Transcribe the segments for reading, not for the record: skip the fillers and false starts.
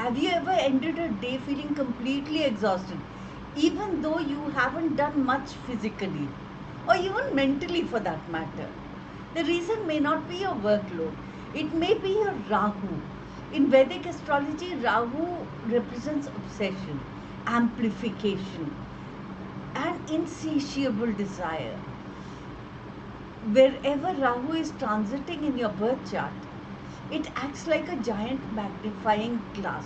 Have you ever ended a day feeling completely exhausted, even though you haven't done much physically, or even mentally for that matter? The reason may not be your workload, it may be your Rahu. In Vedic astrology, Rahu represents obsession, amplification, and insatiable desire. Wherever Rahu is transiting in your birth chart, it acts like a giant magnifying glass.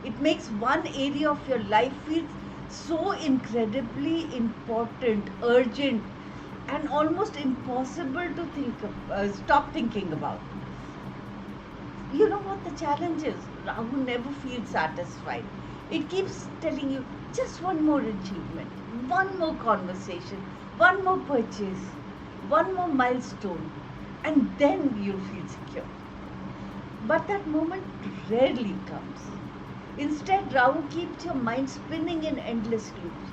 It makes one area of your life feel so incredibly important, urgent, and almost impossible to stop thinking about. You know what the challenge is? Rahu never feels satisfied. It keeps telling you just one more achievement, one more conversation, one more purchase, one more milestone, and then you'll feel secure. But that moment rarely comes. Instead, Rahu keeps your mind spinning in endless loops,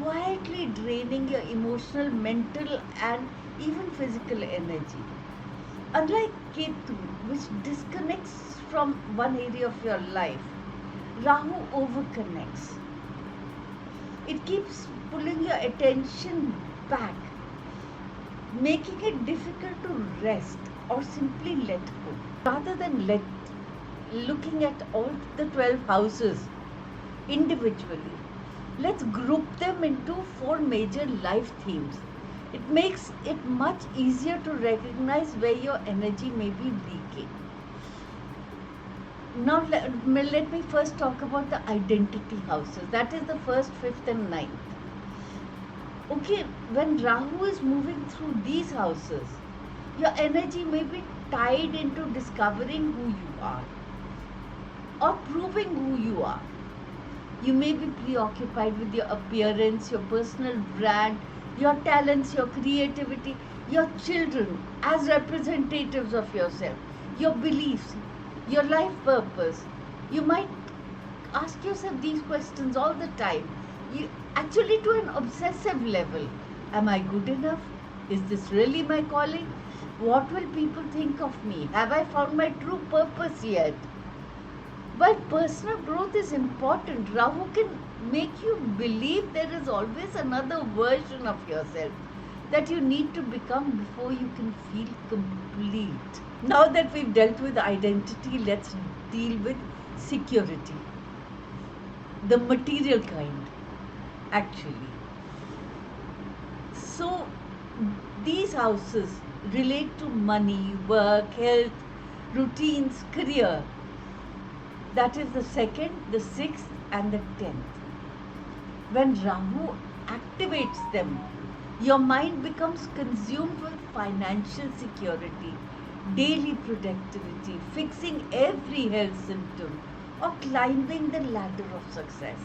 quietly draining your emotional, mental, and even physical energy. Unlike Ketu, which disconnects from one area of your life, Rahu overconnects. It keeps pulling your attention back, making it difficult to rest or simply let go. Rather than looking at all the 12 houses individually, let's group them into 4 major life themes. It makes it much easier to recognize where your energy may be leaking. Now, let me first talk about the identity houses. That is the first, fifth, and ninth. Okay, when Rahu is moving through these houses, your energy may be tied into discovering who you are or proving who you are. You may be preoccupied with your appearance, your personal brand, your talents, your creativity, your children as representatives of yourself, your beliefs, your life purpose. You might ask yourself these questions all the time. Actually, to an obsessive level. Am I good enough? Is this really my calling? What will people think of me? Have I found my true purpose yet? While personal growth is important, Rahu can make you believe there is always another version of yourself that you need to become before you can feel complete. Now that we've dealt with identity, let's deal with security. The material kind, actually. So, these houses relate to money, work, health, routines, career. That is the 2nd, the 6th, and the 10th. When Rahu activates them, your mind becomes consumed with financial security, daily productivity, fixing every health symptom, or climbing the ladder of success.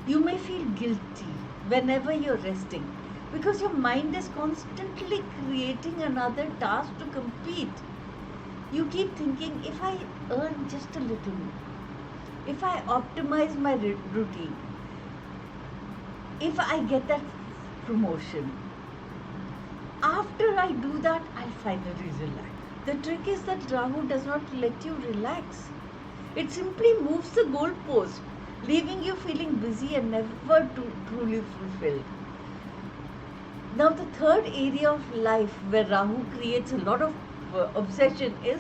You may feel guilty whenever you're resting because your mind is constantly creating another task to compete. You keep thinking, if I earn just a little more, if I optimize my routine, if I get that promotion, after I do that, I'll finally relax. The trick is that Rahu does not let you relax. It simply moves the goalpost, leaving you feeling busy and never truly fulfilled. Now, the third area of life where Rahu creates a lot of obsession is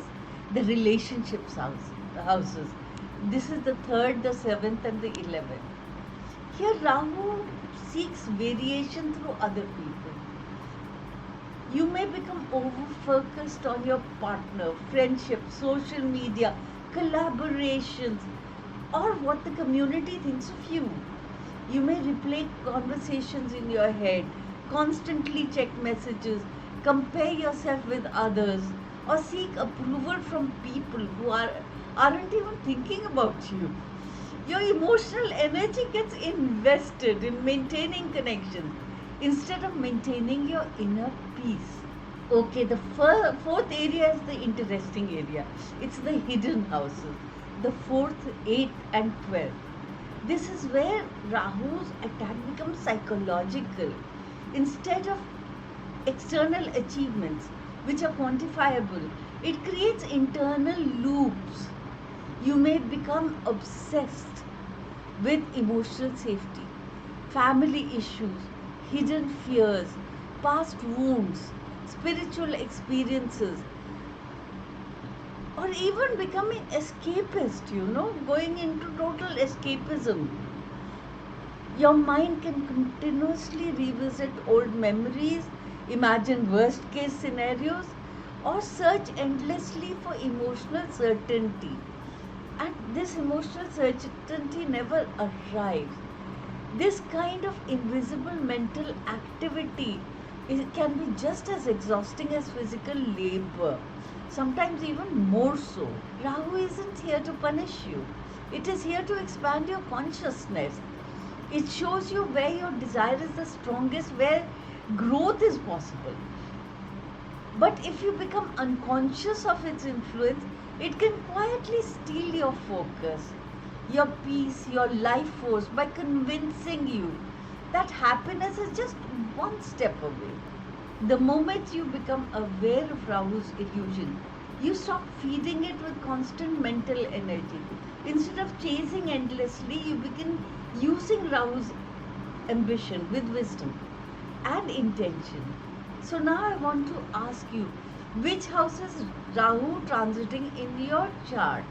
the relationships houses. This is the 3rd, the 7th, and the 11th. Here, Rahu seeks variation through other people. You may become over-focused on your partner, friendship, social media, collaborations, or what the community thinks of you. You may replay conversations in your head, constantly check messages, compare yourself with others, or seek approval from people who aren't even thinking about you. Your emotional energy gets invested in maintaining connections instead of maintaining your inner peace. Okay, the 4th area is the interesting area. It's the hidden houses, the 4th, 8th, and 12th. This is where Rahu's attack becomes psychological. Instead of external achievements, which are quantifiable, it creates internal loops. You may become obsessed with emotional safety, family issues, hidden fears, past wounds, spiritual experiences, or even becoming escapist, going into total escapism. Your mind can continuously revisit old memories, imagine worst case scenarios, or search endlessly for emotional certainty. And this emotional certainty never arrives. This kind of invisible mental activity can be just as exhausting as physical labor, sometimes even more so. Rahu isn't here to punish you, it is here to expand your consciousness. It shows you where your desire is the strongest, where growth is possible. But if you become unconscious of its influence, it can quietly steal your focus, your peace, your life force by convincing you that happiness is just one step away. The moment you become aware of Rahu's illusion, you stop feeding it with constant mental energy. Instead of chasing endlessly, you begin using Rahu's ambition with wisdom and intention. So now I want to ask you, which house is Rahu transiting in your chart?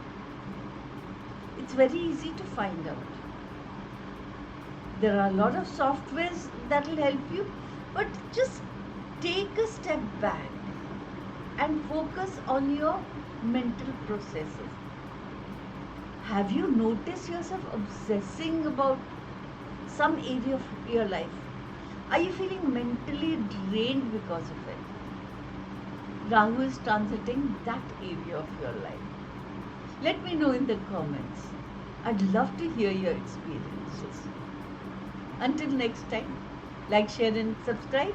It's very easy to find out. There are a lot of softwares that will help you, but just take a step back and focus on your mental processes. Have you noticed yourself obsessing about some area of your life? Are you feeling mentally drained because of it? Rahu is transiting that area of your life. Let me know in the comments. I'd love to hear your experiences. Until next time, like, share and subscribe.